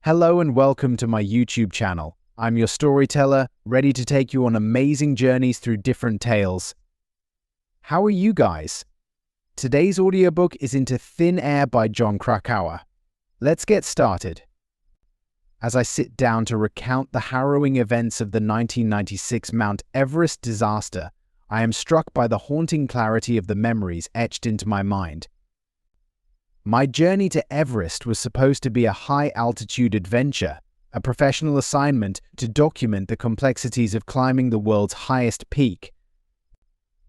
Hello and welcome to my YouTube channel. I'm your storyteller, ready to take you on amazing journeys through different tales. How are you guys? Today's audiobook is Into Thin Air by Jon Krakauer. Let's get started. As I sit down to recount the harrowing events of the 1996 Mount Everest disaster, I am struck by the haunting clarity of the memories etched into my mind. My journey to Everest was supposed to be a high-altitude adventure, a professional assignment to document the complexities of climbing the world's highest peak.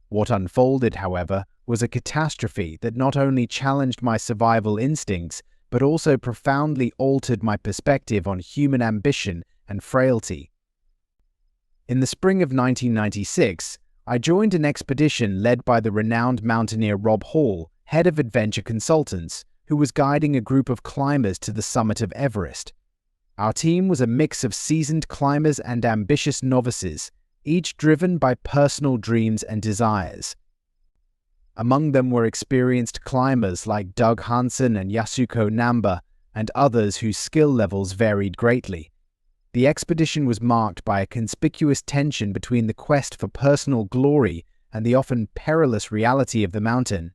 What unfolded, however, was a catastrophe that not only challenged my survival instincts, but also profoundly altered my perspective on human ambition and frailty. In the spring of 1996, I joined an expedition led by the renowned mountaineer Rob Hall, head of adventure consultants, who was guiding a group of climbers to the summit of Everest. Our team was a mix of seasoned climbers and ambitious novices, each driven by personal dreams and desires. Among them were experienced climbers like Doug Hansen and Yasuko Namba, and others whose skill levels varied greatly. The expedition was marked by a conspicuous tension between the quest for personal glory and the often perilous reality of the mountain.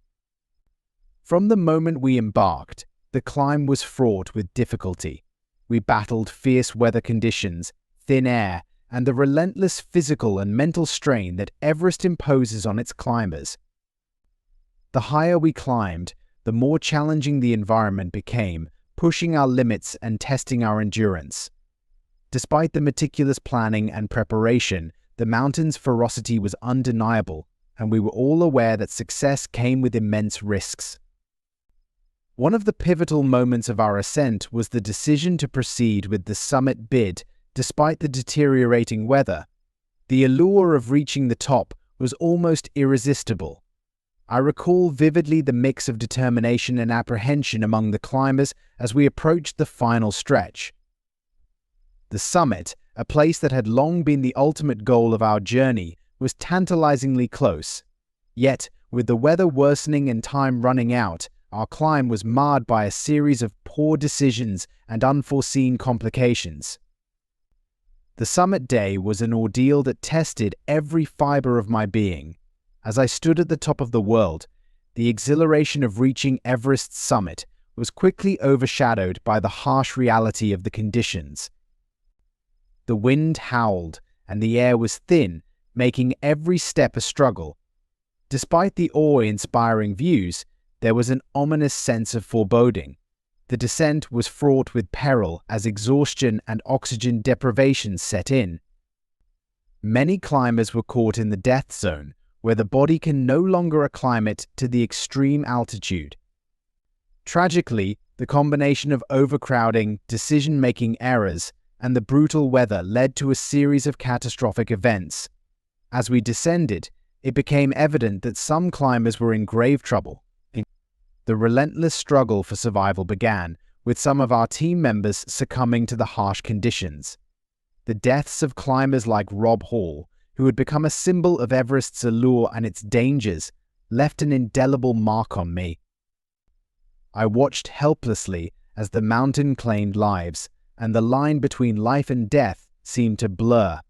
From the moment we embarked, the climb was fraught with difficulty. We battled fierce weather conditions, thin air, and the relentless physical and mental strain that Everest imposes on its climbers. The higher we climbed, the more challenging the environment became, pushing our limits and testing our endurance. Despite the meticulous planning and preparation, the mountain's ferocity was undeniable, and we were all aware that success came with immense risks. One of the pivotal moments of our ascent was the decision to proceed with the summit bid despite the deteriorating weather. The allure of reaching the top was almost irresistible. I recall vividly the mix of determination and apprehension among the climbers as we approached the final stretch. The summit, a place that had long been the ultimate goal of our journey, was tantalizingly close. Yet, with the weather worsening and time running out, our climb was marred by a series of poor decisions and unforeseen complications. The summit day was an ordeal that tested every fiber of my being. As I stood at the top of the world, the exhilaration of reaching Everest's summit was quickly overshadowed by the harsh reality of the conditions. The wind howled, and the air was thin, making every step a struggle. Despite the awe-inspiring views, there was an ominous sense of foreboding. The descent was fraught with peril as exhaustion and oxygen deprivation set in. Many climbers were caught in the death zone, where the body can no longer acclimate to the extreme altitude. Tragically, the combination of overcrowding, decision-making errors, and the brutal weather led to a series of catastrophic events. As we descended, it became evident that some climbers were in grave trouble. The relentless struggle for survival began, with some of our team members succumbing to the harsh conditions. The deaths of climbers like Rob Hall, who had become a symbol of Everest's allure and its dangers, left an indelible mark on me. I watched helplessly as the mountain claimed lives, and the line between life and death seemed to blur.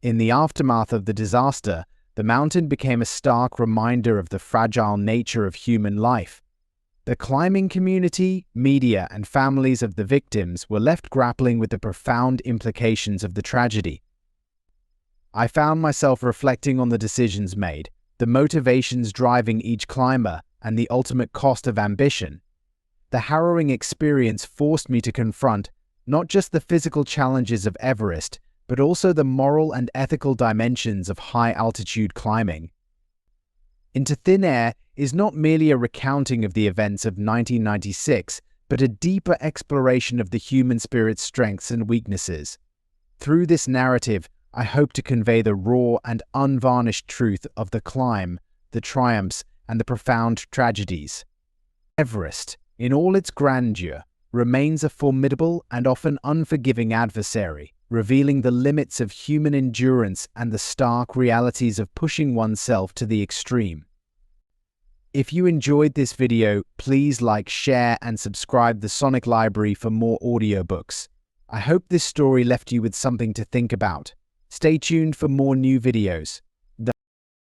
In the aftermath of the disaster, the mountain became a stark reminder of the fragile nature of human life. The climbing community, media, and families of the victims were left grappling with the profound implications of the tragedy. I found myself reflecting on the decisions made, the motivations driving each climber, and the ultimate cost of ambition. The harrowing experience forced me to confront not just the physical challenges of Everest, but also the moral and ethical dimensions of high-altitude climbing. Into Thin Air is not merely a recounting of the events of 1996, but a deeper exploration of the human spirit's strengths and weaknesses. Through this narrative, I hope to convey the raw and unvarnished truth of the climb, the triumphs, and the profound tragedies. Everest, in all its grandeur, remains a formidable and often unforgiving adversary, revealing the limits of human endurance and the stark realities of pushing oneself to the extreme. If you enjoyed this video, please like, share, and subscribe the Sonic Library for more audiobooks. I hope this story left you with something to think about. Stay tuned for more new videos.